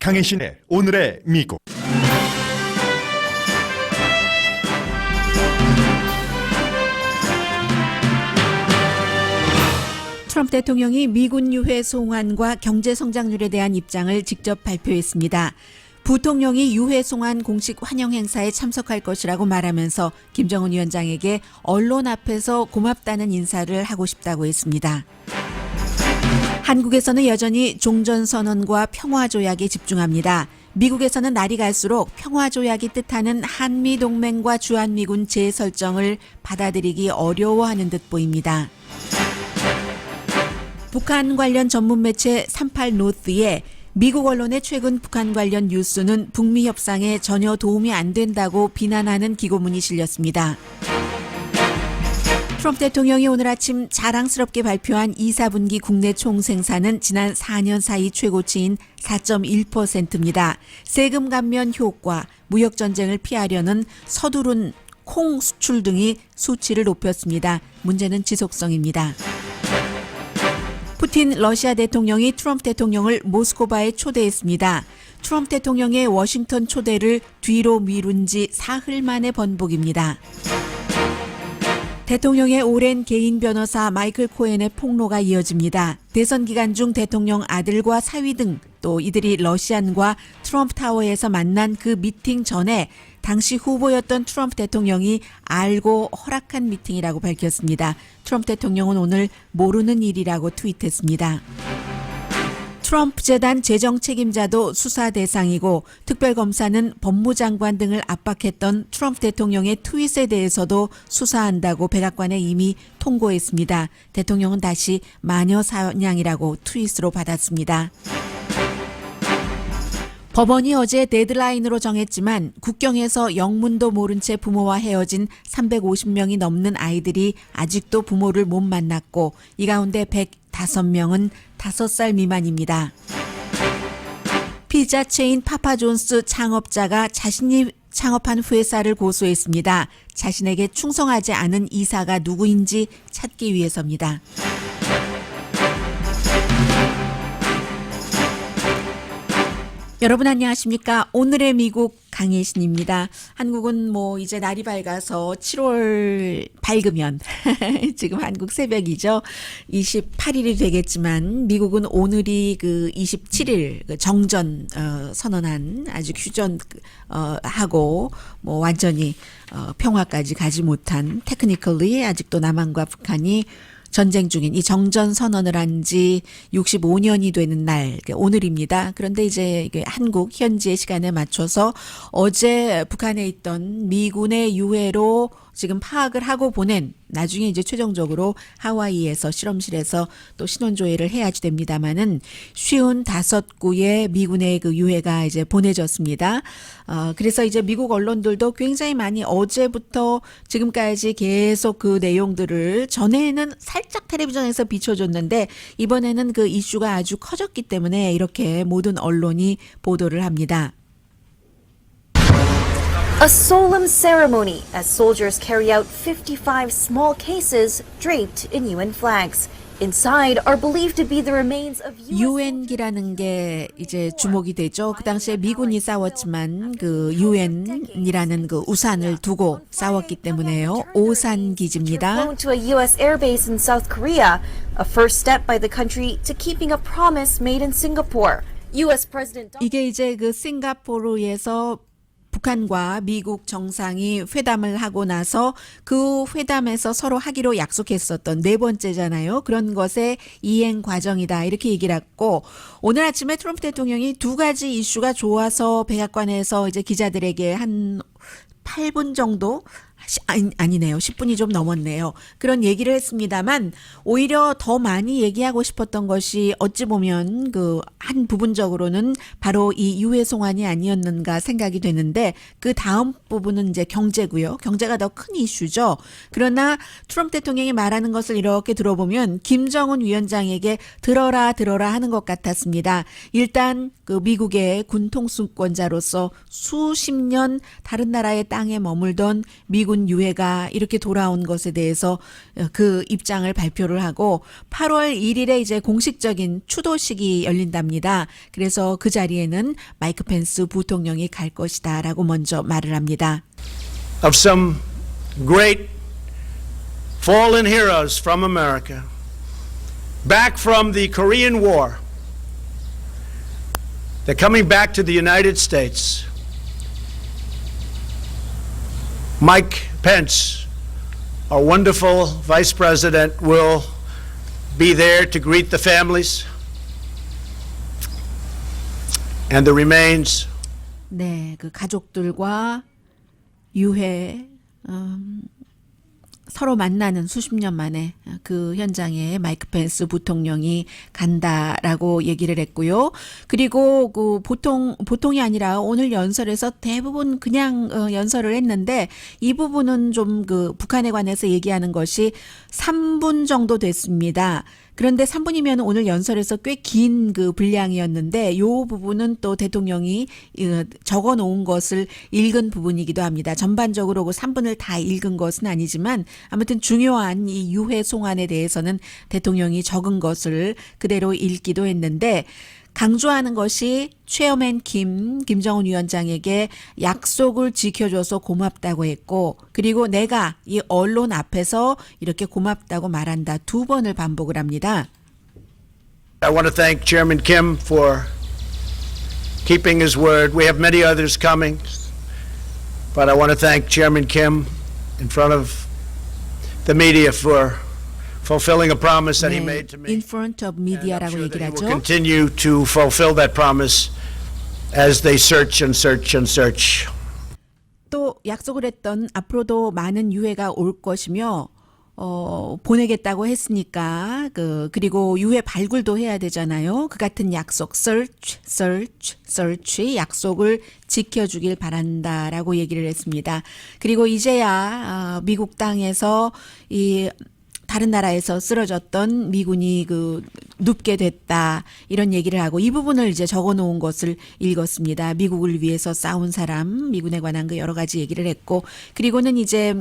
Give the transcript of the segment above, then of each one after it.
강혜신의 오늘의 미국. 트럼프 대통령이 미군 유해 송환과 경제 성장률에 대한 입장을 직접 발표했습니다. 부통령이 유해 송환 공식 환영 행사에 참석할 것이라고 말하면서 김정은 위원장에게 언론 앞에서 고맙다는 인사를 하고 싶다고 했습니다. 한국에서는 여전히 종전선언과 평화조약에 집중합니다. 미국에서는 날이 갈수록 평화조약이 뜻하는 한미동맹과 주한미군 재설정을 받아들이기 어려워하는 듯 보입니다. 북한 관련 전문 매체 38노스에 미국 언론의 최근 북한 관련 뉴스는 북미 협상에 전혀 도움이 안 된다고 비난하는 기고문이 실렸습니다. 트럼프 대통령이 오늘 아침 자랑스럽게 발표한 2, 4분기 국내 총생산은 지난 4년 사이 최고치인 4.1%입니다. 세금 감면 효과, 무역 전쟁을 피하려는 서두른 콩 수출 등이 수치를 높였습니다. 문제는 지속성입니다. 푸틴 러시아 대통령이 트럼프 대통령을 모스크바에 초대했습니다. 트럼프 대통령의 워싱턴 초대를 뒤로 미룬 지 사흘 만의 번복입니다. 대통령의 오랜 개인 변호사 마이클 코엔의 폭로가 이어집니다. 대선 기간 중 대통령 아들과 사위 등 또 이들이 러시안과 트럼프 타워에서 만난 그 미팅 전에 당시 후보였던 트럼프 대통령이 알고 허락한 미팅이라고 밝혔습니다. 트럼프 대통령은 오늘 모르는 일이라고 트윗했습니다. 트럼프 재단 재정 책임자도 수사 대상이고 특별검사는 법무장관 등을 압박했던 트럼프 대통령의 트윗에 대해서도 수사한다고 백악관에 이미 통고했습니다. 대통령은 다시 마녀 사냥이라고 트윗으로 받았습니다. 법원이 어제 데드라인으로 정했지만 국경에서 영문도 모른 채 부모와 헤어진 350명이 넘는 아이들이 아직도 부모를 못 만났고 이 가운데 105명은 5살 미만입니다. 피자 체인 파파존스 창업자가 자신이 창업한 회사를 고소했습니다. 자신에게 충성하지 않은 이사가 누구인지 찾기 위해서입니다. 여러분 안녕하십니까? 오늘의 미국 강혜신입니다. 한국은 이제 날이 밝아서 7월 밝으면 지금 한국 새벽이죠. 28일이 되겠지만 미국은 오늘이 그 27일 정전 선언한 아직 휴전 하고 완전히 평화까지 가지 못한 테크니컬리 아직도 남한과 북한이 전쟁 중인 이 정전 선언을 한 지 65년이 되는 날 오늘입니다. 그런데 이제 한국 현지의 시간에 맞춰서 어제 북한에 있던 미군의 유해로 지금 파악을 하고 보낸 나중에 이제 최종적으로 하와이에서 실험실에서 또 신원조회를 해야지 됩니다만은 55구의 미군의 그 유해가 이제 보내졌습니다. 그래서 이제 미국 언론들도 굉장히 많이 어제부터 지금까지 계속 그 내용들을 전에는 살짝 텔레비전에서 비춰줬는데 이번에는 그 이슈가 아주 커졌기 때문에 이렇게 모든 언론이 보도를 합니다. A solemn ceremony as soldiers carry out 55 small cases draped in UN flags. Inside are believed to be the remains of 유엔기라는 게 이제 주목이 되죠. 그 당시에 미군이 싸웠지만 그 유엔이라는 그 우산을 두고 싸웠기 때문에요. 오산 기지입니다. flown to a US airbase in South Korea, a first step by the country to keeping a promise made in Singapore. US President 이게 이제 그 싱가포르에서 북한과 미국 정상이 회담을 하고 나서 그 회담에서 서로 하기로 약속했었던 네 번째잖아요. 그런 것의 이행 과정이다. 이렇게 얘기를 했고 오늘 아침에 트럼프 대통령이 두 가지 이슈가 좋아서 백악관에서 이제 기자들에게 한 8분 정도 아니네요. 10분이 좀 넘었네요. 그런 얘기를 했습니다만 오히려 더 많이 얘기하고 싶었던 것이 어찌 보면 그 한 부분적으로는 바로 이 유해 송환이 아니었는가 생각이 되는데 그 다음 부분은 이제 경제고요. 경제가 더 큰 이슈죠. 그러나 트럼프 대통령이 말하는 것을 이렇게 들어보면 김정은 위원장에게 들어라 하는 것 같았습니다. 일단 그 미국의 군 통수권자로서 수십 년 다른 나라의 땅에 머물던 미국 미군 유해가 이렇게 돌아온 것에 대해서 그 입장을 발표를 하고 8월 1일에 이제 공식적인 추도식이 열린답니다. 그래서 그 자리에는 마이크 펜스 부통령이 갈 것이다라고 먼저 말을 합니다. Of some great fallen heroes from America, back from the Korean War. They're coming back to the United States. Mike Pence, our wonderful Vice President, will be there to greet the families and the remains. 네, 그 가족들과 유해 서로 만나는 수십 년 만에 그 현장에 마이크 펜스 부통령이 간다라고 얘기를 했고요. 그리고 그 보통이 아니라 오늘 연설에서 대부분 그냥 연설을 했는데 이 부분은 좀 그 북한에 관해서 얘기하는 것이 3분 정도 됐습니다. 그런데 3분이면 오늘 연설에서 꽤 긴 그 분량이었는데 이 부분은 또 대통령이 적어 놓은 것을 읽은 부분이기도 합니다. 전반적으로 그 3분을 다 읽은 것은 아니지만 아무튼 중요한 이 유해 송환에 대해서는 대통령이 적은 것을 그대로 읽기도 했는데 강조하는 것이 체어맨 김정은 위원장에게 약속을 지켜줘서 고맙다고 했고 그리고 내가 이 언론 앞에서 이렇게 고맙다고 말한다. 2번을 반복을 합니다. I want to thank Chairman Kim for keeping his word. We have many others coming, but I want to thank Chairman Kim in front of the media for fulfilling a promise that he made to me. In front of media라고 That 얘기를 he will 하죠. continue to fulfill that promise as they search and search and search. 또 약속을 했던 앞으로도 많은 유해가 올 것이며 보내겠다고 했으니까 그리고 유해 발굴도 해야 되잖아요. 그 같은 약속 search 약속을 지켜주길 바란다라고 얘기를 했습니다. 그리고 이제야 미국 땅에서 이 다른 나라에서 쓰러졌던 미군이 눕게 됐다 이런 얘기를 하고 이 부분을 이제 적어 놓은 것을 읽었습니다. 미국을 위해서 싸운 사람, 미군에 관한 그 여러 가지 얘기를 했고 그리고는 이제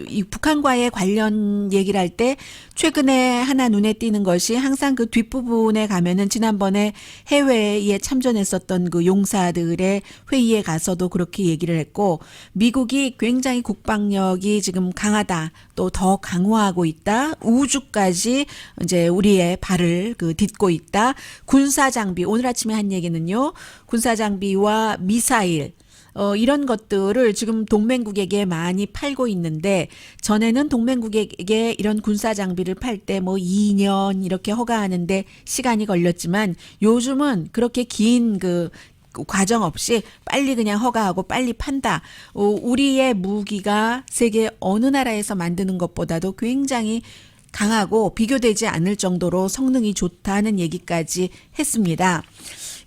이 북한과의 관련 얘기를 할 때 최근에 하나 눈에 띄는 것이 항상 그 뒷부분에 가면은 지난번에 해외에 참전했었던 그 용사들의 회의에 가서도 그렇게 얘기를 했고 미국이 굉장히 국방력이 지금 강하다 또 더 강화하고 있다. 우주까지 이제 우리의 발을 딛고 있다. 군사 장비 오늘 아침에 한 얘기는요. 군사 장비와 미사일 이런 것들을 지금 동맹국에게 많이 팔고 있는데 전에는 동맹국에게 이런 군사 장비를 팔 때 뭐 2년 이렇게 허가하는데 시간이 걸렸지만 요즘은 그렇게 긴 과정 없이 빨리 그냥 허가하고 빨리 판다. 우리의 무기가 세계 어느 나라에서 만드는 것보다도 굉장히 강하고 비교되지 않을 정도로 성능이 좋다는 얘기까지 했습니다.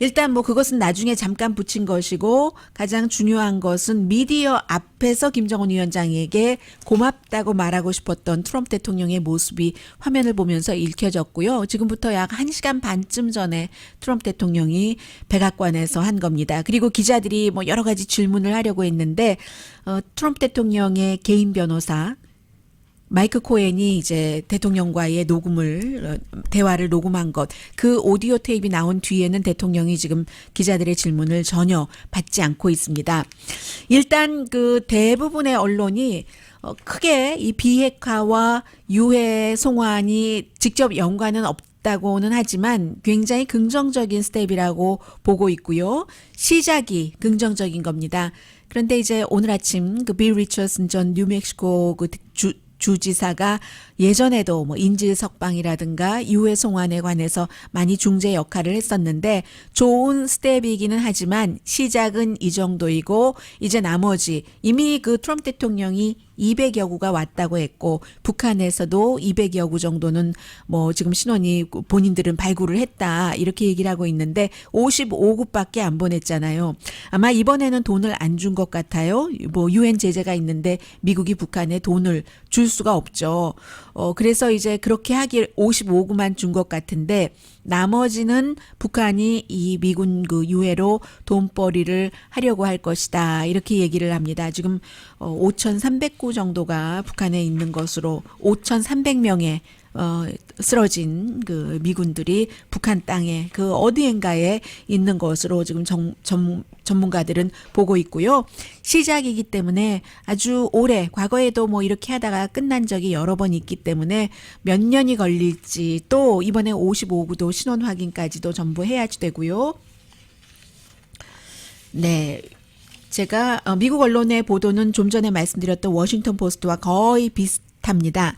일단 뭐 그것은 나중에 잠깐 붙인 것이고 가장 중요한 것은 미디어 앞에서 김정은 위원장에게 고맙다고 말하고 싶었던 트럼프 대통령의 모습이 화면을 보면서 읽혀졌고요. 지금부터 약 1시간 반쯤 전에 트럼프 대통령이 백악관에서 한 겁니다. 그리고 기자들이 뭐 여러 가지 질문을 하려고 했는데 트럼프 대통령의 개인 변호사 마이크 코엔이 이제 대통령과의 대화를 녹음한 것, 그 오디오 테이프가 나온 뒤에는 대통령이 지금 기자들의 질문을 전혀 받지 않고 있습니다. 일단 그 대부분의 언론이 크게 이 비핵화와 유해 송환이 직접 연관은 없다고는 하지만 굉장히 긍정적인 스텝이라고 보고 있고요. 시작이 긍정적인 겁니다. 그런데 이제 오늘 아침 그 빌 리처슨 전 뉴멕시코 주지사가 예전에도 뭐 인질 석방이라든가 유해 송환에 관해서 많이 중재 역할을 했었는데 좋은 스텝이기는 하지만 시작은 이 정도이고 이제 나머지 이미 그 트럼프 대통령이 200여 구가 왔다고 했고 북한에서도 200여 구 정도는 뭐 지금 신원이 본인들은 발굴을 했다 이렇게 얘기를 하고 있는데 55구밖에 안 보냈잖아요. 아마 이번에는 돈을 안 준 것 같아요. 뭐 유엔 제재가 있는데 미국이 북한에 돈을 줄 줄 수가 없죠. 그래서 이제 그렇게 하길 55구만 준 것 같은데 나머지는 북한이 이 미군 그 유해로 돈벌이를 하려고 할 것이다. 이렇게 얘기를 합니다. 지금 5,300구 정도가 북한에 있는 것으로 5,300명의 쓰러진 그 미군들이 북한 땅에 그 어디엔가에 있는 것으로 지금 전문가들은 보고 있고요. 시작이기 때문에 아주 오래 과거에도 뭐 이렇게 하다가 끝난 적이 여러 번 있기 때문에 몇 년이 걸릴지 또 이번에 55구도 신원 확인까지도 전부 해야 되고요. 네. 제가 미국 언론의 보도는 좀 전에 말씀드렸던 워싱턴 포스트와 거의 비슷합니다.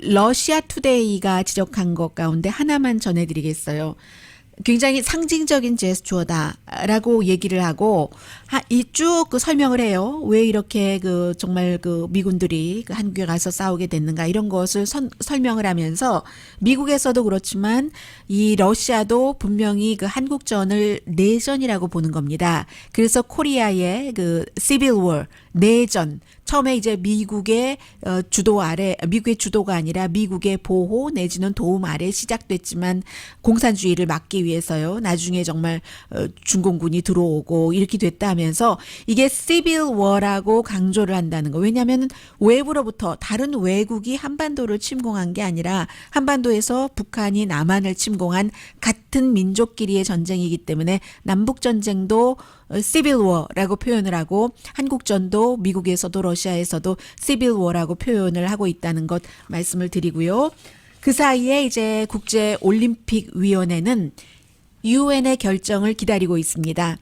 러시아 투데이가 지적한 것 가운데 하나만 전해드리겠어요. 굉장히 상징적인 제스처다라고 얘기를 하고 쭉 그 설명을 해요. 왜 이렇게 그 정말 그 미군들이 그 한국에 가서 싸우게 됐는가 이런 것을 설명을 하면서 미국에서도 그렇지만 이 러시아도 분명히 그 한국전을 내전이라고 보는 겁니다. 그래서 코리아의 그 시빌 워 내전 처음에 이제 미국의 주도 아래 미국의 주도가 아니라 미국의 보호 내지는 도움 아래 시작됐지만 공산주의를 막기 위해서요. 나중에 정말 중공군이 들어오고 이렇게 됐다 하면서 이게 시빌 워라고 강조를 한다는 거. 왜냐하면 외부로부터 다른 외국이 한반도를 침공한 게 아니라 한반도에서 북한이 남한을 침공한 같은 민족끼리의 전쟁이기 때문에 남북전쟁도 시빌 워라고 표현을 하고 한국전도 미국에서도 러시아에서도 시빌 워라고 표현을 하고 있다는 것 말씀을 드리고요. 그 사이에 이제 국제올림픽위원회는 유엔의 결정을 기다리고 있습니다.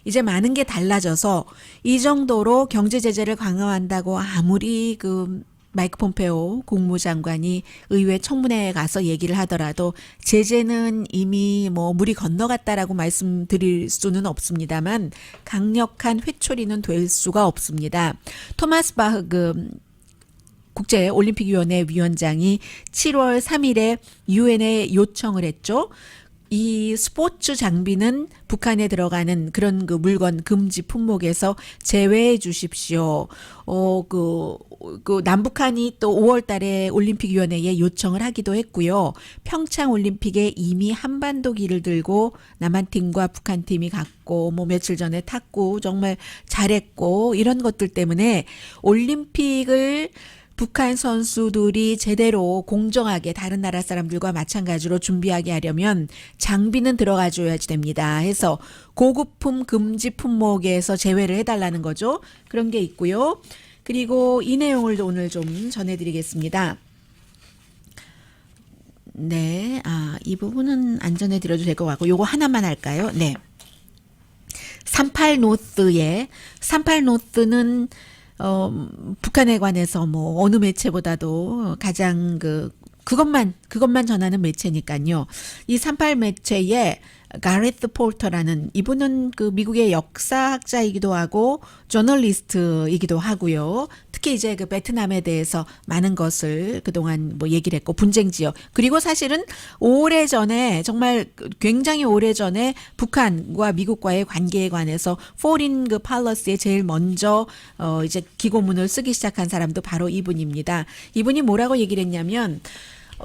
이제 많은 게 달라져서 이 정도로 경제 제재를 강화한다고 아무리 그 마이크 폼페오 국무장관이 의회 청문회에 가서 얘기를 하더라도 제재는 이미 뭐 물이 건너갔다라고 말씀드릴 수는 없습니다만 강력한 회초리는 될 수가 없습니다. 토마스 바흐 국제올림픽위원회 위원장이 7월 3일에 유엔에 요청을 했죠. 이 스포츠 장비는 북한에 들어가는 그런 그 물건 금지 품목에서 제외해 주십시오. 남북한이 또 5월 달에 올림픽위원회에 요청을 하기도 했고요. 평창 올림픽에 이미 한반도 기를 들고 남한팀과 북한팀이 갔고 뭐 며칠 전에 탔고 정말 잘했고 이런 것들 때문에 올림픽을 북한 선수들이 제대로 공정하게 다른 나라 사람들과 마찬가지로 준비하게 하려면 장비는 들어가 줘야지 됩니다. 해서 고급품 금지 품목에서 제외를 해달라는 거죠. 그런 게 있고요. 그리고 이 내용을 오늘 좀 전해드리겠습니다. 네, 이 부분은 안 전해드려도 될 것 같고 요거 하나만 할까요? 네. 38 노스는 북한에 관해서 뭐 어느 매체보다도 가장 그것만 전하는 매체니까요. 이 38 매체에 가레스 폴터라는 이분은 그 미국의 역사학자이기도 하고 저널리스트이기도 하고요. 특히 이제 그 베트남에 대해서 많은 것을 그동안 뭐 얘기를 했고 분쟁 지역 그리고 사실은 오래전에 정말 굉장히 오래전에 북한과 미국과의 관계에 관해서 포린 그 팔러스에 제일 먼저 이제 기고문을 쓰기 시작한 사람도 바로 이분입니다. 이분이 뭐라고 얘기를 했냐면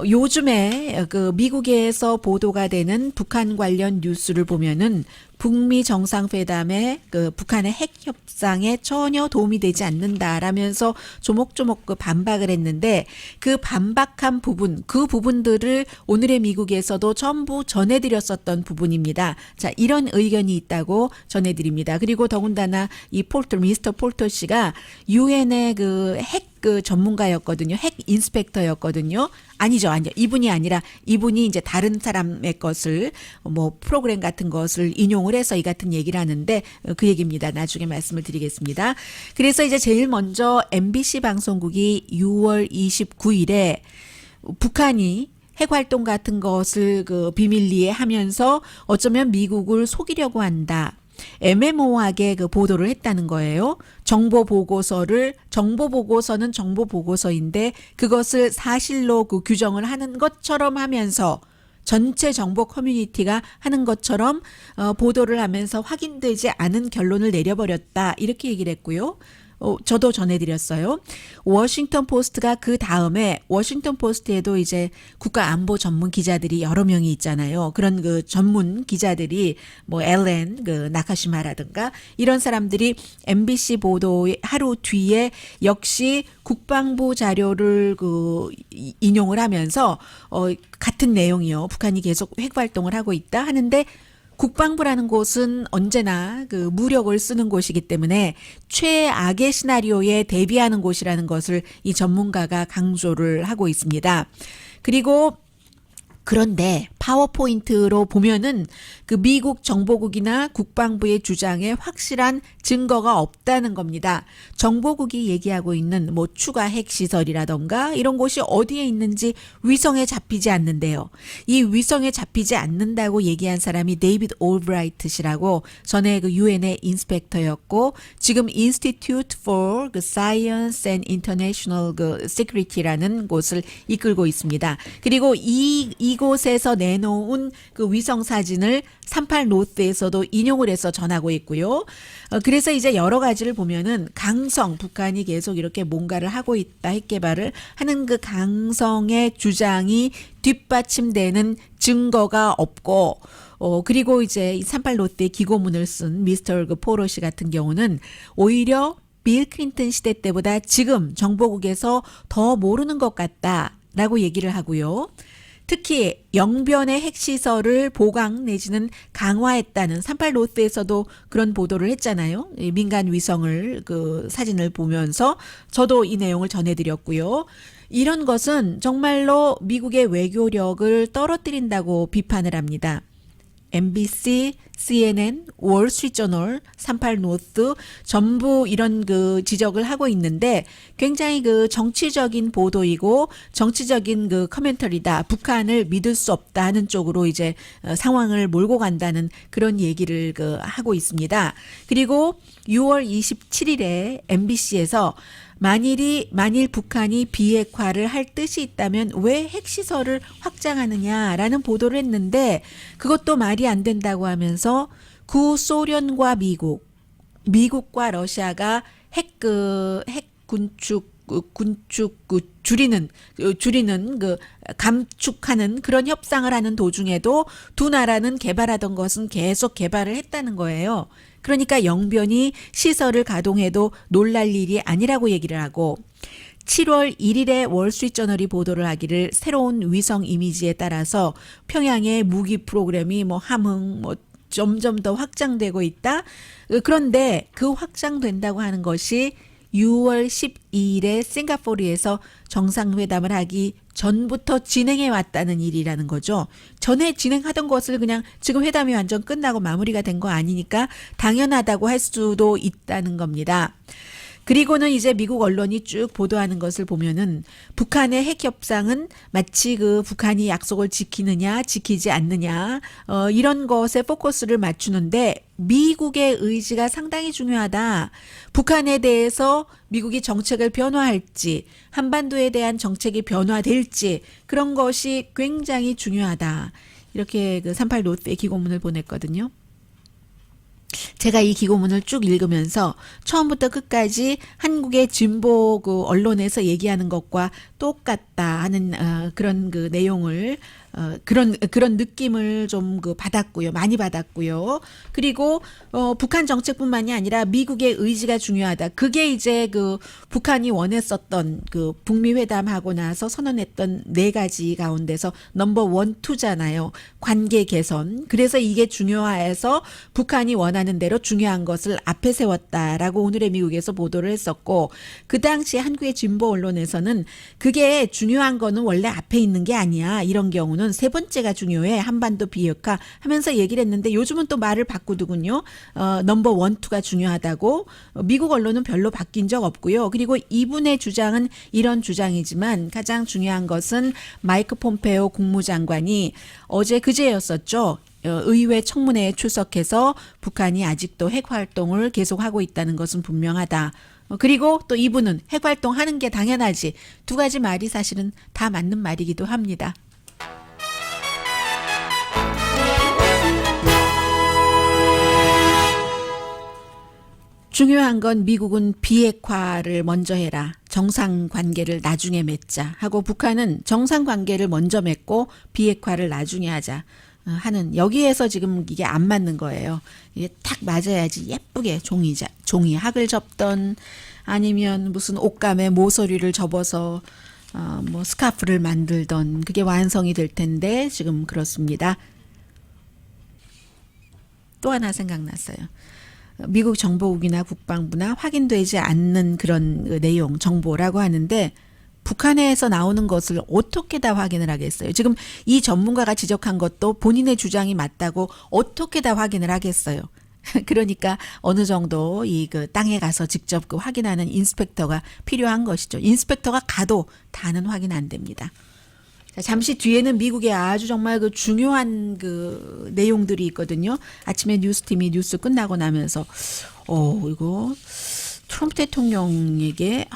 요즘에 그 미국에서 보도가 되는 북한 관련 뉴스를 보면은 북미 정상회담에 그 북한의 핵 협상에 전혀 도움이 되지 않는다라면서 조목조목 그 반박을 했는데 그 반박한 부분, 그 부분들을 오늘의 미국에서도 전부 전해드렸었던 부분입니다. 자, 이런 의견이 있다고 전해드립니다. 그리고 더군다나 이 미스터 폴터 씨가 유엔의 핵 전문가였거든요. 핵 인스펙터였거든요. 아니죠. 이분이 아니라 이분이 이제 다른 사람의 것을 뭐 프로그램 같은 것을 인용을 해서 이 같은 얘기를 하는데 그 얘기입니다. 나중에 말씀을 드리겠습니다. 그래서 이제 제일 먼저 MBC 방송국이 6월 29일에 북한이 핵활동 같은 것을 그 비밀리에 하면서 어쩌면 미국을 속이려고 한다. 애매모호하게 그 보도를 했다는 거예요. 정보 보고서는 정보 보고서인데 그것을 사실로 그 규정을 하는 것처럼 하면서 전체 정보 커뮤니티가 하는 것처럼 보도를 하면서 확인되지 않은 결론을 내려버렸다. 이렇게 얘기를 했고요. 저도 전해드렸어요. 워싱턴 포스트가 그 다음에 워싱턴 포스트에도 이제 국가안보 전문 기자들이 여러 명이 있잖아요. 그런 그 전문 기자들이 뭐 엘렌, 그 나카시마라든가 이런 사람들이 MBC 보도의 하루 뒤에 역시 국방부 자료를 그 인용을 하면서 같은 내용이요. 북한이 계속 핵 활동을 하고 있다 하는데 국방부라는 곳은 언제나 그 무력을 쓰는 곳이기 때문에 최악의 시나리오에 대비하는 곳이라는 것을 이 전문가가 강조를 하고 있습니다. 그리고 그런데 파워포인트로 보면은 그 미국 정보국이나 국방부의 주장에 확실한 증거가 없다는 겁니다. 정보국이 얘기하고 있는 뭐 추가 핵시설이라던가 이런 곳이 어디에 있는지 위성에 잡히지 않는데요. 이 위성에 잡히지 않는다고 얘기한 사람이 데이비드 올브라이트시라고 전에 그 유엔의 인스펙터였고 지금 Institute for Science and International Security라는 곳을 이끌고 있습니다. 그리고 이곳에서 내놓은 그 위성 사진을 38 노스에서도 인용을 해서 전하고 있고요. 그래서 이제 여러 가지를 보면은 강성, 북한이 계속 이렇게 뭔가를 하고 있다, 핵 개발을 하는 그 강성의 주장이 뒷받침되는 증거가 없고, 그리고 이제 이 38 노스의 기고문을 쓴 미스터 그 포로시 같은 경우는 오히려 빌 클린턴 시대 때보다 지금 정보국에서 더 모르는 것 같다라고 얘기를 하고요. 특히 영변의 핵시설을 보강 내지는 강화했다는 38 노스에서도 그런 보도를 했잖아요. 민간 위성을 그 사진을 보면서 저도 이 내용을 전해드렸고요. 이런 것은 정말로 미국의 외교력을 떨어뜨린다고 비판을 합니다. MBC, CNN, 월스트리트저널, 38 노스 전부 이런 그 지적을 하고 있는데 굉장히 그 정치적인 보도이고 정치적인 그 커멘터리다. 북한을 믿을 수 없다 하는 쪽으로 이제 상황을 몰고 간다는 그런 얘기를 그 하고 있습니다. 그리고 6월 27일에 MBC에서 만일 북한이 비핵화를 할 뜻이 있다면 왜 핵시설을 확장하느냐라는 보도를 했는데 그것도 말이 안 된다고 하면서 구소련과 미국과 러시아가 핵 군축 줄이는 그 감축하는 그런 협상을 하는 도중에도 두 나라는 개발하던 것은 계속 개발을 했다는 거예요. 그러니까 영변이 시설을 가동해도 놀랄 일이 아니라고 얘기를 하고 7월 1일에 월스트리트저널이 보도를 하기를 새로운 위성 이미지에 따라서 평양의 무기 프로그램이 뭐 함흥 뭐 점점 더 확장되고 있다. 그런데 그 확장된다고 하는 것이 6월 12일에 싱가포르에서 정상회담을 하기 전부터 진행해 왔다는 일이라는 거죠. 전에 진행하던 것을 그냥 지금 회담이 완전 끝나고 마무리가 된 거 아니니까 당연하다고 할 수도 있다는 겁니다. 그리고는 이제 미국 언론이 쭉 보도하는 것을 보면은 북한의 핵 협상은 마치 그 북한이 약속을 지키느냐 지키지 않느냐 이런 것에 포커스를 맞추는데 미국의 의지가 상당히 중요하다. 북한에 대해서 미국이 정책을 변화할지 한반도에 대한 정책이 변화될지 그런 것이 굉장히 중요하다. 이렇게 그 38 노스의 기고문을 보냈거든요. 제가 이 기고문을 쭉 읽으면서 처음부터 끝까지 한국의 진보 그 언론에서 얘기하는 것과 똑같다 하는 그런 그 내용을 그런 느낌을 좀 그 받았고요. 많이 받았고요. 그리고 북한 정책뿐만이 아니라 미국의 의지가 중요하다. 그게 이제 그 북한이 원했었던 그 북미 회담하고 나서 선언했던 4가지 가운데서 넘버 1, 2잖아요. 관계 개선. 그래서 이게 중요해서 북한이 원하는 대로 중요한 것을 앞에 세웠다라고 오늘의 미국에서 보도를 했었고 그 당시 한국의 진보 언론에서는 그게 중요한 거는 원래 앞에 있는 게 아니야. 이런 경우는 3번째가 중요해. 한반도 비핵화 하면서 얘기를 했는데 요즘은 또 말을 바꾸더군요. 넘버 1, 2가 중요하다고. 미국 언론은 별로 바뀐 적 없고요. 그리고 이분의 주장은 이런 주장이지만 가장 중요한 것은 마이크 폼페오 국무장관이 어제 그제였었죠. 의회 청문회에 출석해서 북한이 아직도 핵 활동을 계속하고 있다는 것은 분명하다. 그리고 또 이분은 핵 활동하는 게 당연하지. 2가지 말이 사실은 다 맞는 말이기도 합니다. 중요한 건 미국은 비핵화를 먼저 해라. 정상관계를 나중에 맺자 하고 북한은 정상관계를 먼저 맺고 비핵화를 나중에 하자 하는 여기에서 지금 이게 안 맞는 거예요. 이게 딱 맞아야지 예쁘게 종이 학을 접던 아니면 무슨 옷감에 모서리를 접어서 뭐 스카프를 만들던 그게 완성이 될 텐데 지금 그렇습니다. 또 하나 생각났어요. 미국 정보국이나 국방부나 확인되지 않는 그런 내용, 정보라고 하는데 북한에서 나오는 것을 어떻게 다 확인을 하겠어요? 지금 이 전문가가 지적한 것도 본인의 주장이 맞다고 어떻게 다 확인을 하겠어요? 그러니까 어느 정도 이 그 땅에 가서 직접 그 확인하는 인스펙터가 필요한 것이죠. 인스펙터가 가도 다는 확인 안 됩니다. 자, 잠시 뒤에는 미국의 아주 정말 그 중요한 그 내용들이 있거든요. 아침에 뉴스팀이 뉴스 끝나고 나면서 이거 트럼프 대통령에게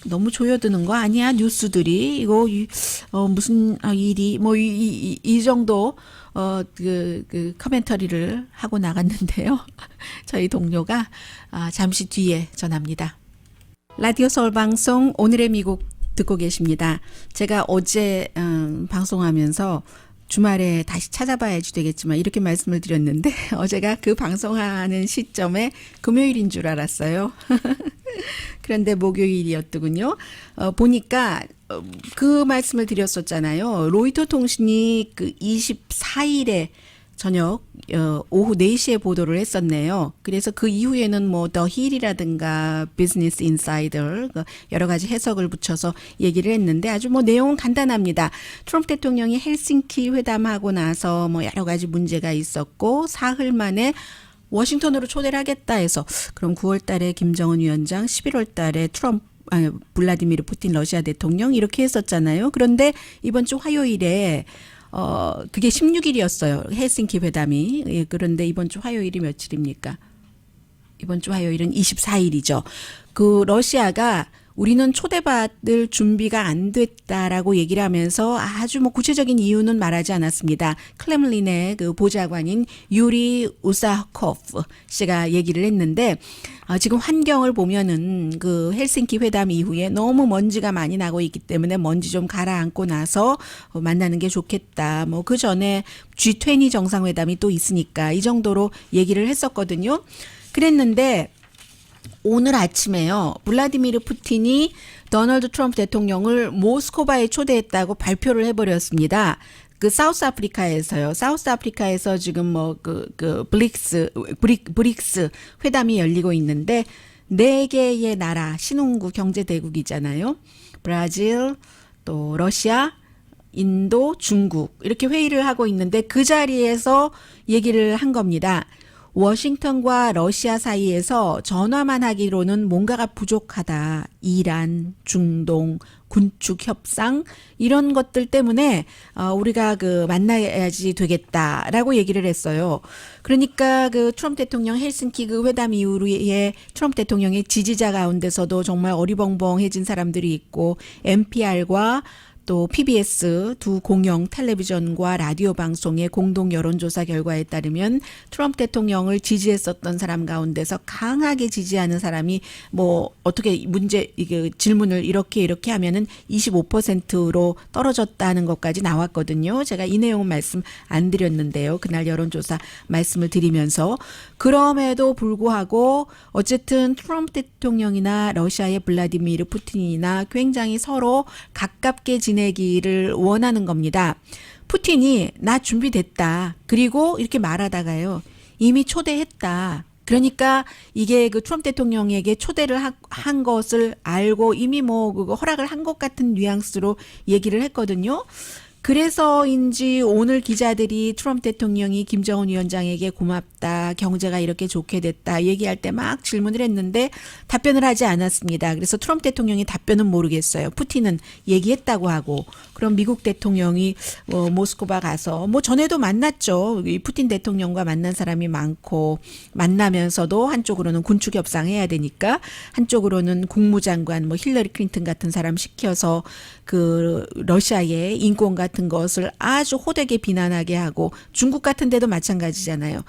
너무 조여드는 거 아니야? 뉴스들이 이거 무슨 일이 뭐 이 정도 그 커멘터리를 하고 나갔는데요. 저희 동료가 잠시 뒤에 전합니다. 라디오 서울 방송 오늘의 미국 듣고 계십니다. 제가 어제 방송하면서 주말에 다시 찾아봐야지 되겠지만 이렇게 말씀을 드렸는데 어제가 그 방송하는 시점에 금요일인 줄 알았어요. 그런데 목요일이었더군요. 보니까 그 말씀을 드렸었잖아요. 로이터 통신이 그 24일에 저녁 오후 4시에 보도를 했었네요. 그래서 그 이후에는 뭐 더 힐이라든가 비즈니스 인사이더 여러 가지 해석을 붙여서 얘기를 했는데 아주 뭐 내용은 간단합니다. 트럼프 대통령이 헬싱키 회담하고 나서 뭐 여러 가지 문제가 있었고 사흘 만에 워싱턴으로 초대를 하겠다 해서 그럼 9월 달에 김정은 위원장, 11월 달에 블라디미르 푸틴 러시아 대통령 이렇게 했었잖아요. 그런데 이번 주 화요일에 그게 16일이었어요. 헬싱키 회담이. 예, 그런데 이번 주 화요일이 며칠입니까? 이번 주 화요일은 24일이죠. 그 러시아가 우리는 초대받을 준비가 안 됐다라고 얘기를 하면서 아주 뭐 구체적인 이유는 말하지 않았습니다. 클렘린의 그 보좌관인 유리 우사코프 씨가 얘기를 했는데 지금 환경을 보면은 그 헬싱키 회담 이후에 너무 먼지가 많이 나고 있기 때문에 먼지 좀 가라앉고 나서 만나는 게 좋겠다. 뭐 그 전에 G20 정상회담이 또 있으니까 이 정도로 얘기를 했었거든요. 그랬는데 오늘 아침에요. 블라디미르 푸틴이 도널드 트럼프 대통령을 모스크바에 초대했다고 발표를 해버렸습니다. 그 사우스 아프리카에서요. 사우스 아프리카에서 지금 뭐 브릭스 회담이 열리고 있는데 4개의 나라 신흥국 경제 대국이잖아요. 브라질, 또 러시아, 인도, 중국 이렇게 회의를 하고 있는데 그 자리에서 얘기를 한 겁니다. 워싱턴과 러시아 사이에서 전화만 하기로는 뭔가가 부족하다. 이란, 중동, 군축 협상 이런 것들 때문에 우리가 그 만나야지 되겠다라고 얘기를 했어요. 그러니까 그 트럼프 대통령 헬싱키 그 회담 이후에 트럼프 대통령의 지지자 가운데서도 정말 어리벙벙해진 사람들이 있고 NPR과 또 PBS 두 공영 텔레비전과 라디오 방송의 공동 여론조사 결과에 따르면 트럼프 대통령을 지지했었던 사람 가운데서 강하게 지지하는 사람이 뭐 어떻게 이게 질문을 이렇게 하면은 25%로 떨어졌다는 것까지 나왔거든요. 제가 이 내용은 말씀 안 드렸는데요. 그날 여론조사 말씀을 드리면서 그럼에도 불구하고 어쨌든 트럼프 대통령이나 러시아의 블라디미르 푸틴이나 굉장히 서로 가깝게 지내기를 원하는 겁니다. 푸틴이 나 준비됐다. 그리고 이렇게 말하다가요. 이미 초대했다. 그러니까 이게 그 트럼프 대통령에게 초대를 한 것을 알고 이미 뭐 그거 허락을 한 것 같은 뉘앙스로 얘기를 했거든요. 그래서인지 오늘 기자들이 트럼프 대통령이 김정은 위원장에게 고맙다, 경제가 이렇게 좋게 됐다 얘기할 때 막 질문을 했는데 답변을 하지 않았습니다. 그래서 트럼프 대통령이 답변은 모르겠어요. 푸틴은 얘기했다고 하고 그럼 미국 대통령이 모스크바 가서 뭐 전에도 만났죠. 이 푸틴 대통령과 만난 사람이 많고 만나면서도 한쪽으로는 군축 협상해야 되니까 한쪽으로는 국무장관 뭐 힐러리 클린턴 같은 사람 시켜서 그 러시아의 인권 같은 것을 아주 호되게 비난하게 하고 중국 같은 데도 마찬가지잖아요.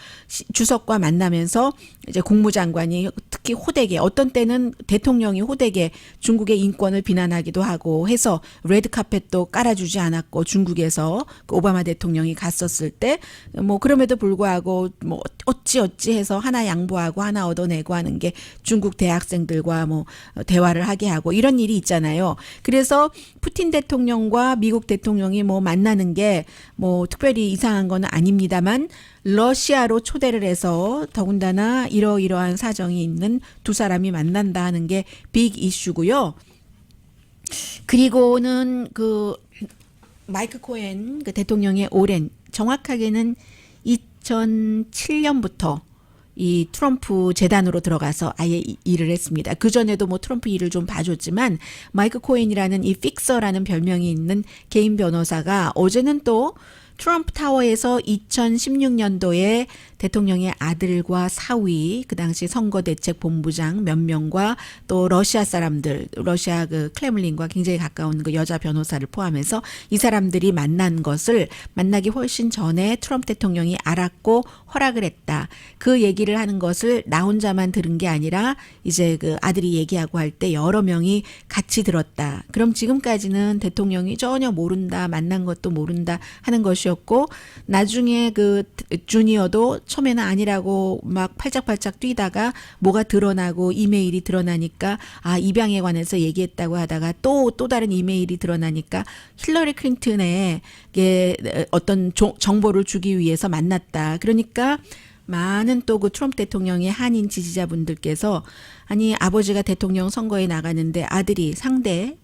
주석과 만나면서 이제 국무장관이 특히 특히 호되게 어떤 때는 대통령이 호되게 중국의 인권을 비난하기도 하고 해서 레드카펫도 깔아주지 않았고 중국에서 그 오바마 대통령이 갔었을 때 뭐 그럼에도 불구하고 뭐 어찌 해서 하나 양보하고 하나 얻어내고 하는 게 중국 대학생들과 뭐 대화를 하게 하고 이런 일이 있잖아요. 그래서 푸틴 대통령과 미국 대통령이 뭐 만나는 게 뭐 특별히 이상한 건 아닙니다만 러시아로 초대를 해서 더군다나 이러이러한 사정이 있는 두 사람이 만난다 하는 게 빅 이슈고요. 그리고는 그 마이크 코엔 그 대통령의 오랜 정확하게는 2007년부터 이 트럼프 재단으로 들어가서 아예 일을 했습니다. 그 전에도 뭐 트럼프 일을 좀 봐줬지만 마이크 코엔이라는 이 픽서라는 별명이 있는 개인 변호사가 어제는 또 트럼프 타워에서 2016년도에 대통령의 아들과 사위, 그 당시 선거대책본부장 몇 명과 또 러시아 사람들, 러시아 그 크렘린과 굉장히 가까운 그 여자 변호사를 포함해서 이 사람들이 만난 것을 만나기 훨씬 전에 트럼프 대통령이 알았고 허락을 했다. 그 얘기를 하는 것을 나 혼자만 들은 게 아니라 이제 그 아들이 얘기하고 할 때 여러 명이 같이 들었다. 그럼 지금까지는 대통령이 전혀 모른다, 만난 것도 모른다 하는 것이었고 나중에 그 주니어도 처음에는 아니라고 막 팔짝팔짝 뛰다가 뭐가 드러나고 이메일이 드러나니까 아 입양에 관해서 얘기했다고 하다가 또 다른 이메일이 드러나니까 힐러리 클린턴에게 어떤 정보를 주기 위해서 만났다. 그러니까 많은 또 그 트럼프 대통령의 한인 지지자분들께서 아니 아버지가 대통령 선거에 나가는데 아들이 상대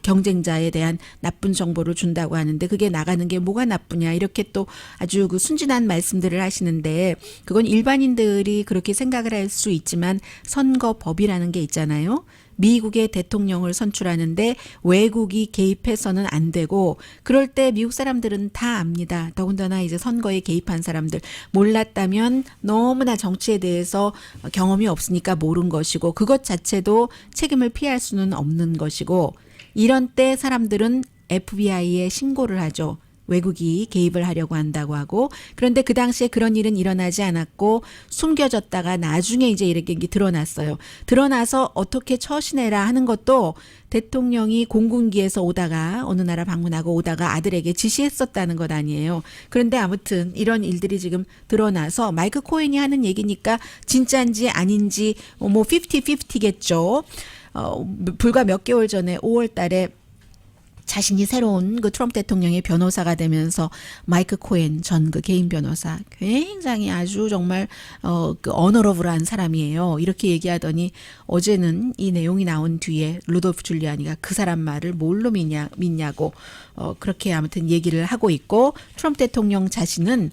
경쟁자에 대한 나쁜 정보를 준다고 하는데 그게 나가는 게 뭐가 나쁘냐 이렇게 또 아주 그 순진한 말씀들을 하시는데 그건 일반인들이 그렇게 생각을 할 수 있지만 선거법이라는 게 있잖아요. 미국의 대통령을 선출하는데 외국이 개입해서는 안 되고 그럴 때 미국 사람들은 다 압니다. 더군다나 이제 선거에 개입한 사람들 몰랐다면 너무나 정치에 대해서 경험이 없으니까 모른 것이고 그것 자체도 책임을 피할 수는 없는 것이고 이런 때 사람들은 FBI에 신고를 하죠. 외국이 개입을 하려고 한다고 하고 그런데 그 당시에 그런 일은 일어나지 않았고 숨겨졌다가 나중에 이제 이렇게 드러났어요. 드러나서 어떻게 처신해라 하는 것도 대통령이 공군기에서 오다가 어느 나라 방문하고 오다가 아들에게 지시했었다는 것 아니에요. 그런데 아무튼 이런 일들이 지금 드러나서 마이크 코엔이 하는 얘기니까 진짜인지 아닌지 뭐 50-50겠죠. 불과 몇 개월 전에 5월 달에 자신이 새로운 그 트럼프 대통령의 변호사가 되면서 마이크 코엔 전 그 개인 변호사 굉장히 아주 정말 그 어너러블한 사람이에요. 이렇게 얘기하더니 어제는 이 내용이 나온 뒤에 루돌프 줄리아니가 그 사람 말을 뭘로 믿냐고 그렇게 아무튼 얘기를 하고 있고 트럼프 대통령 자신은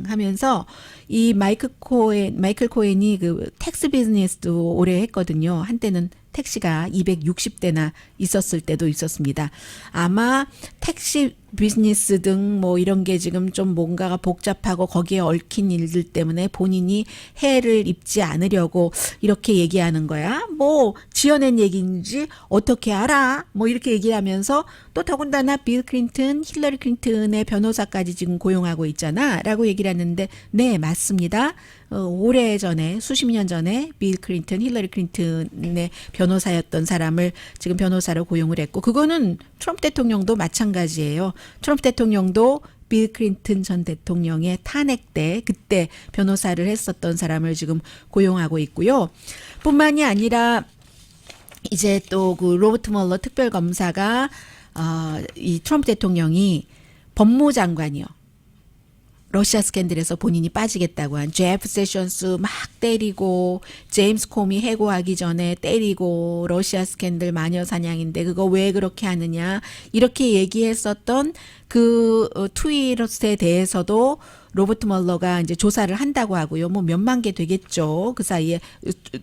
하면서 이 마이클 코엔이 그 텍스 비즈니스도 오래 했거든요. 한때는 택시가 260대나 있었을 때도 있었습니다. 아마 택시 비즈니스 등 뭐 이런 게 지금 좀 뭔가가 복잡하고 거기에 얽힌 일들 때문에 본인이 해를 입지 않으려고 이렇게 얘기하는 거야. 뭐 지어낸 얘기인지 어떻게 알아? 뭐 이렇게 얘기하면서 또 더군다나 빌 클린턴, 힐러리 클린턴의 변호사까지 지금 고용하고 있잖아 라고 얘기를 했는데 네 맞습니다. 오래전에 수십 년 전에 빌 클린턴, 힐러리 클린턴의 변호사였던 사람을 지금 변호사로 고용을 했고 그거는 트럼프 대통령도 마찬가지예요. 트럼프 대통령도 빌 클린턴 전 대통령의 탄핵 때 그때 변호사를 했었던 사람을 지금 고용하고 있고요. 뿐만이 아니라 이제 또 그 로버트 멀러 특별검사가 이 트럼프 대통령이 법무장관이요. 러시아 스캔들에서 본인이 빠지겠다고 한 제프 세션스 막 때리고 제임스 코미 해고하기 전에 때리고 러시아 스캔들 마녀 사냥인데 그거 왜 그렇게 하느냐 이렇게 얘기했었던 그 트윗에 대해서도 로버트 멀러가 이제 조사를 한다고 하고요. 뭐 몇만 개 되겠죠. 그 사이에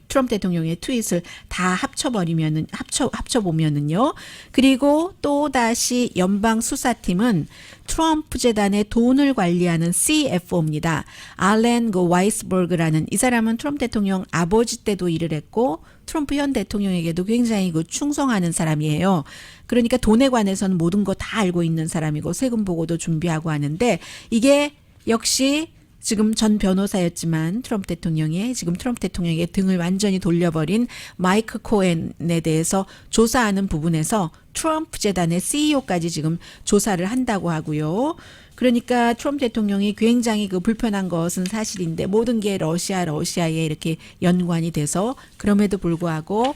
트럼프 대통령의 트윗을 다 합쳐보면은요. 그리고 또 다시 연방 수사팀은 트럼프 재단의 돈을 관리하는 CFO입니다. 알렌 그 와이스버그라는 이 사람은 트럼프 대통령 아버지 때도 일을 했고 트럼프 현 대통령에게도 굉장히 그 충성하는 사람이에요. 그러니까 돈에 관해서는 모든 거 다 알고 있는 사람이고 세금 보고도 준비하고 하는데 이게 역시 지금 전 변호사였지만 트럼프 대통령의 지금 트럼프 대통령의 등을 완전히 돌려버린 마이크 코엔에 대해서 조사하는 부분에서 트럼프 재단의 CEO까지 지금 조사를 한다고 하고요. 그러니까 트럼프 대통령이 굉장히 그 불편한 것은 사실인데 모든 게 러시아에 이렇게 연관이 돼서 그럼에도 불구하고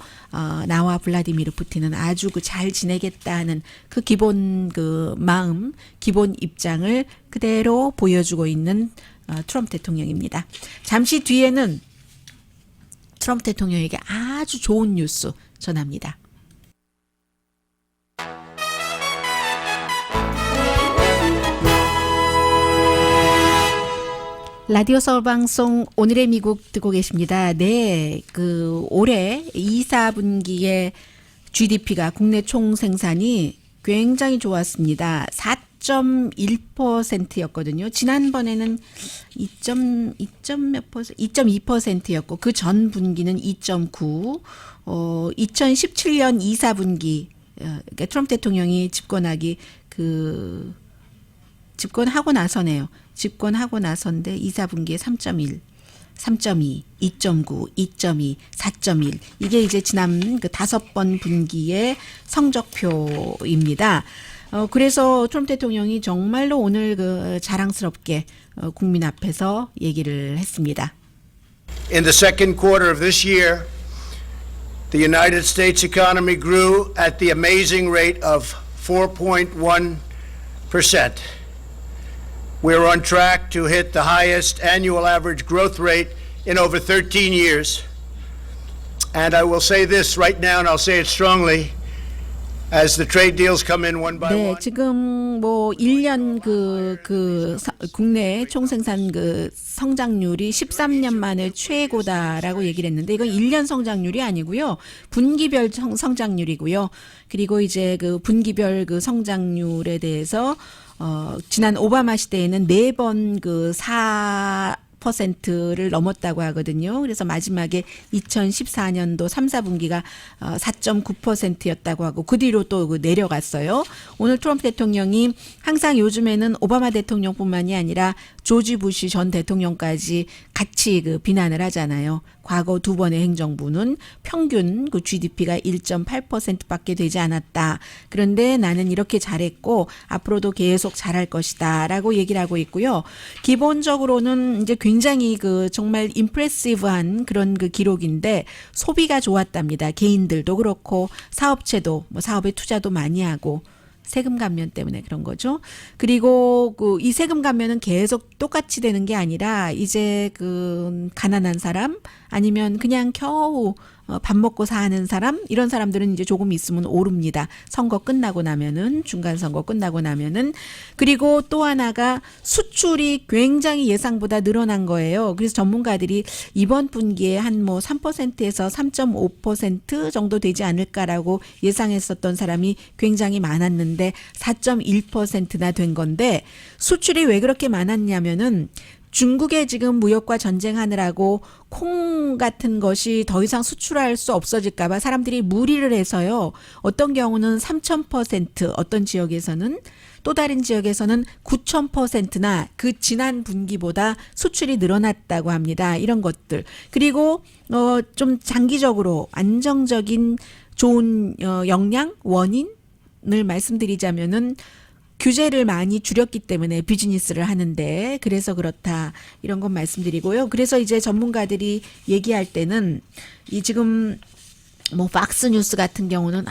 나와 블라디미르 푸틴은 아주 그 잘 지내겠다는 그 기본 그 마음, 기본 입장을 그대로 보여주고 있는 트럼프 대통령입니다. 잠시 뒤에는 트럼프 대통령에게 아주 좋은 뉴스 전합니다. 라디오 서울 방송 오늘의 미국 듣고 계십니다. 네, 그 올해 2, 4분기의 GDP가 국내 총 생산이 굉장히 좋았습니다. 4.1%였거든요. 지난번에는 2.2%였고 그 전 분기는 2.9. 2017년 2, 4분기 그러니까 트럼프 대통령이 집권하고 나서네요. 집권하고 나서인데 2, 4분기에 3.1, 3.2, 2.9, 2.2, 4.1 이게 이제 지난 그 5번 분기의 성적표입니다. 그래서 트럼프 대통령이 정말로 오늘 그 자랑스럽게 국민 앞에서 얘기를 했습니다. In the second quarter of this year, the United States economy grew at the amazing rate of 4.1%. We're on track to hit the highest annual average growth rate in over 13 years. And I will say this right now, and I'll say it strongly, as the trade deals come in one by 네, one. 지금 뭐 1년 국내 총생산 그 성장률이 13년 만에 최고다라고 얘기를 했는데 이건 1년 성장률이 아니고요. 분기별 성장률이고요. 그리고 이제 그 분기별 그 성장률에 대해서 지난 오바마 시대에는 4번 그 4%를 넘었다고 하거든요. 그래서 마지막에 2014년도 3, 4분기가 4.9%였다고 하고 그 뒤로 또 내려갔어요. 오늘 트럼프 대통령이 항상 요즘에는 오바마 대통령뿐만이 아니라 조지 부시 전 대통령까지 같이 그 비난을 하잖아요. 과거 두 번의 행정부는 평균 그 GDP가 1.8%밖에 되지 않았다. 그런데 나는 이렇게 잘했고 앞으로도 계속 잘할 것이다라고 얘기를 하고 있고요. 기본적으로는 이제 굉장히 그 정말 임프레시브한 그런 그 기록인데 소비가 좋았답니다. 개인들도 그렇고 사업체도 뭐 사업에 투자도 많이 하고 세금 감면 때문에 그런 거죠. 그리고 그 이 세금 감면은 계속 똑같이 되는 게 아니라 이제 그 가난한 사람 아니면 그냥 겨우 밥 먹고 사는 사람 이런 사람들은 이제 조금 있으면 오릅니다. 선거 끝나고 나면은 중간 선거 끝나고 나면은 그리고 또 하나가 수출이 굉장히 예상보다 늘어난 거예요. 그래서 전문가들이 이번 분기에 한 뭐 3%에서 3.5% 정도 되지 않을까라고 예상했었던 사람이 굉장히 많았는데 4.1%나 된 건데 수출이 왜 그렇게 많았냐면은 중국에 지금 무역과 전쟁하느라고 콩 같은 것이 더 이상 수출할 수 없어질까 봐 사람들이 무리를 해서요. 어떤 경우는 3,000%, 어떤 지역에서는 또 다른 지역에서는 9,000%나 그 지난 분기보다 수출이 늘어났다고 합니다. 이런 것들. 그리고 좀 장기적으로 안정적인 좋은 영향, 원인을 말씀드리자면은 규제를 많이 줄였기 때문에 비즈니스를 하는데 그래서 그렇다 이런 건 말씀드리고요. 그래서 이제 전문가들이 얘기할 때는 이 지금 뭐 박스 뉴스 같은 경우는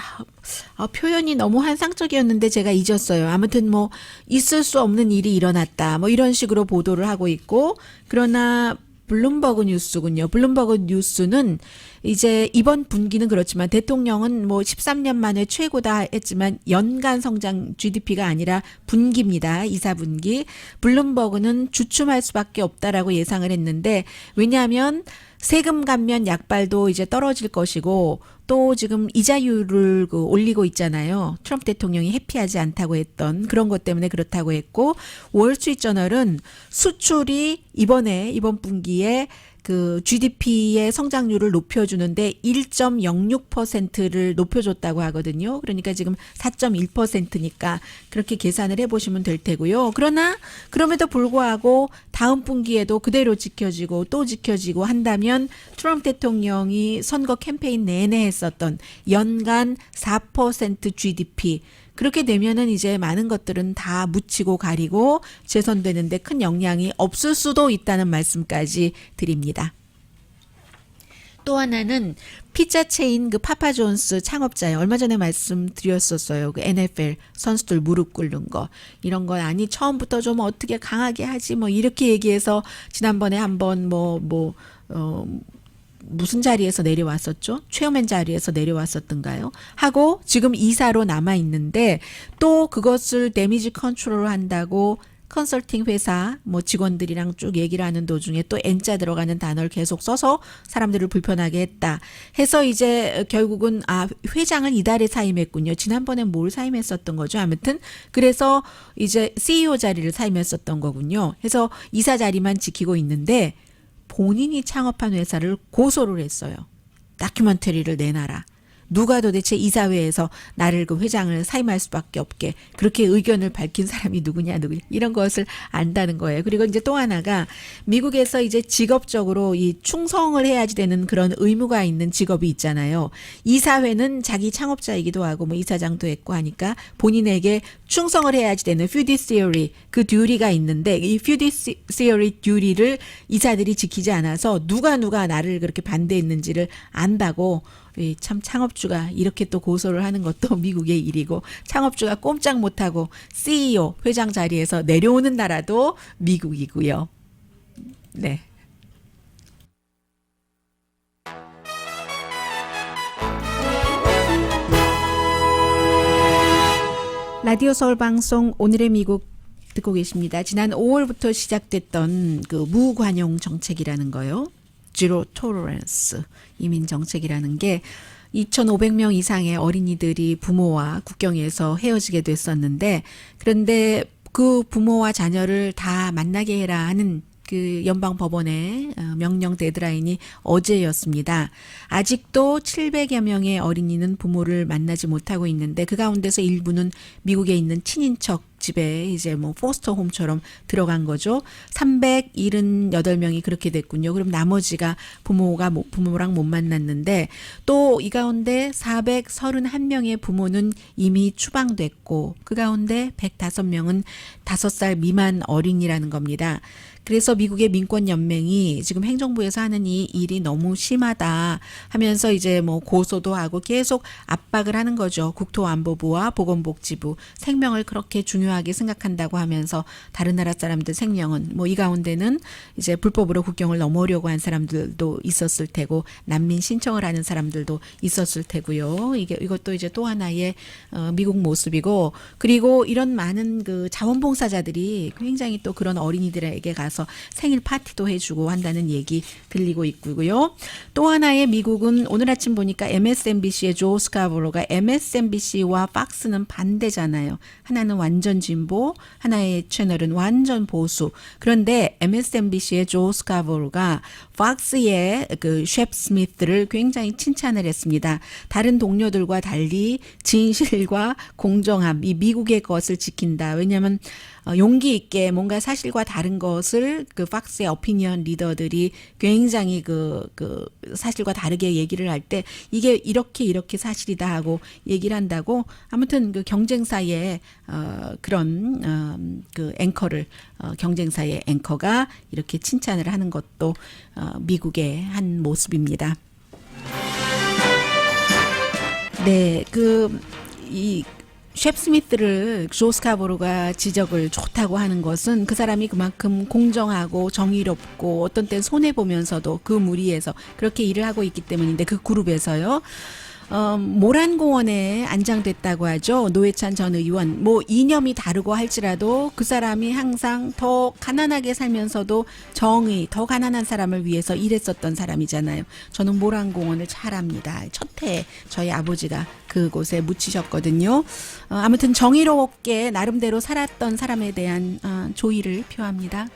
표현이 너무 환상적이었는데 제가 잊었어요. 아무튼 뭐 있을 수 없는 일이 일어났다 뭐 이런 식으로 보도를 하고 있고 그러나 블룸버그 뉴스군요. 블룸버그 뉴스는 이제 이번 분기는 그렇지만 대통령은 뭐 13년 만에 최고다 했지만 연간 성장 GDP가 아니라 분기입니다. 2, 4분기. 블룸버그는 주춤할 수밖에 없다라고 예상을 했는데 왜냐하면 세금 감면 약발도 이제 떨어질 것이고 또 지금 이자율을 올리고 있잖아요. 트럼프 대통령이 해피하지 않다고 했던 그런 것 때문에 그렇다고 했고 월스트리트저널은 수출이 이번 분기에 그 GDP의 성장률을 높여주는데 1.06%를 높여줬다고 하거든요. 그러니까 지금 4.1%니까 그렇게 계산을 해보시면 될 테고요. 그러나 그럼에도 불구하고 다음 분기에도 그대로 지켜지고 또 지켜지고 한다면 트럼프 대통령이 선거 캠페인 내내 했었던 연간 4% GDP 그렇게 되면은 이제 많은 것들은 다 묻히고 가리고 재선되는데 큰 영향이 없을 수도 있다는 말씀까지 드립니다. 또 하나는 피자 체인 그 파파존스 창업자예요. 얼마 전에 말씀드렸었어요. 그 NFL 선수들 무릎 꿇는 거 이런 건 아니 처음부터 좀 어떻게 강하게 하지 뭐 이렇게 얘기해서 지난번에 한번 무슨 자리에서 내려왔었죠? 체어맨 자리에서 내려왔었던가요? 하고 지금 이사로 남아 있는데 또 그것을 데미지 컨트롤을 한다고 컨설팅 회사 뭐 직원들이랑 쭉 얘기를 하는 도중에 또 N자 들어가는 단어를 계속 써서 사람들을 불편하게 했다. 해서 이제 결국은 회장을 이달에 사임했군요. 지난번에 뭘 사임했었던 거죠. 아무튼 그래서 이제 CEO 자리를 사임했었던 거군요. 해서 이사 자리만 지키고 있는데 본인이 창업한 회사를 고소를 했어요. 다큐멘터리를 내놔라. 누가 도대체 이사회에서 나를 그 회장을 사임할 수밖에 없게 그렇게 의견을 밝힌 사람이 누구냐 이런 것을 안다는 거예요. 그리고 이제 또 하나가 미국에서 이제 직업적으로 이 충성을 해야지 되는 그런 의무가 있는 직업이 있잖아요. 이사회는 자기 창업자이기도 하고 뭐 이사장도 했고 하니까 본인에게 충성을 해야지 되는 fiduciary 그 듀리가 있는데 이 fiduciary 듀리를 이사들이 지키지 않아서 누가 나를 그렇게 반대했는지를 안다고 참 창업주가 이렇게 또 고소를 하는 것도 미국의 일이고 창업주가 꼼짝 못하고 CEO 회장 자리에서 내려오는 나라도 미국이고요. 네. 라디오 서울 방송 오늘의 미국 듣고 계십니다. 지난 5월부터 시작됐던 그 무관용 정책이라는 거요. Zero Tolerance 이민 정책이라는 게 2,500명 이상의 어린이들이 부모와 국경에서 헤어지게 됐었는데 그런데 그 부모와 자녀를 다 만나게 해라 하는 그 연방 법원의 명령 데드라인이 어제였습니다. 아직도 700여 명의 어린이는 부모를 만나지 못하고 있는데 그 가운데서 일부는 미국에 있는 친인척 집에 이제 뭐 포스터 홈처럼 들어간 거죠. 378명이 그렇게 됐군요. 그럼 나머지가 부모랑 못 만났는데 또 이 가운데 431명의 부모는 이미 추방됐고 그 가운데 105명은 5살 미만 어린이라는 겁니다. 그래서 미국의 민권연맹이 지금 행정부에서 하는 이 일이 너무 심하다 하면서 이제 뭐 고소도 하고 계속 압박을 하는 거죠. 국토안보부와 보건복지부 생명을 그렇게 중요하게 생각한다고 하면서 다른 나라 사람들 생명은 뭐 이 가운데는 이제 불법으로 국경을 넘어오려고 한 사람들도 있었을 테고 난민 신청을 하는 사람들도 있었을 테고요. 이것도 이제 또 하나의 미국 모습이고 그리고 이런 많은 그 자원봉사자들이 굉장히 또 그런 어린이들에게 가서 생일 파티도 해주고 한다는 얘기 들리고 있고요. 또 하나의 미국은 오늘 아침 보니까 MSNBC의 조 스카보로가 MSNBC와 팍스는 반대잖아요. 하나는 완전 진보, 하나의 채널은 완전 보수. 그런데 MSNBC의 조 스카보로가 팍스의 그 셰프 스미스를 굉장히 칭찬을 했습니다. 다른 동료들과 달리 진실과 공정함, 이 미국의 것을 지킨다. 왜냐하면 용기 있게 뭔가 사실과 다른 것을 그 팍스의 오피니언 리더들이 굉장히 그 사실과 다르게 얘기를 할 때 이게 이렇게 사실이다 하고 얘기를 한다고 아무튼 그 경쟁사의 그런 그 앵커를 경쟁사의 앵커가 이렇게 칭찬을 하는 것도 미국의 한 모습입니다. 네, 이 셰프 스미스를 조 스카보로가 지적을 좋다고 하는 것은 그 사람이 그만큼 공정하고 정의롭고 어떤 땐 손해보면서도 그 무리에서 그렇게 일을 하고 있기 때문인데 그 그룹에서요. 모란공원에 안장됐다고 하죠. 노회찬 전 의원. 뭐 이념이 다르고 할지라도 그 사람이 항상 더 가난하게 살면서도 정의, 더 가난한 사람을 위해서 일했었던 사람이잖아요. 저는 모란공원을 잘 압니다. 첫해 저희 아버지가 그곳에 묻히셨거든요. 아무튼 정의롭게 나름대로 살았던 사람에 대한 조의를 표합니다.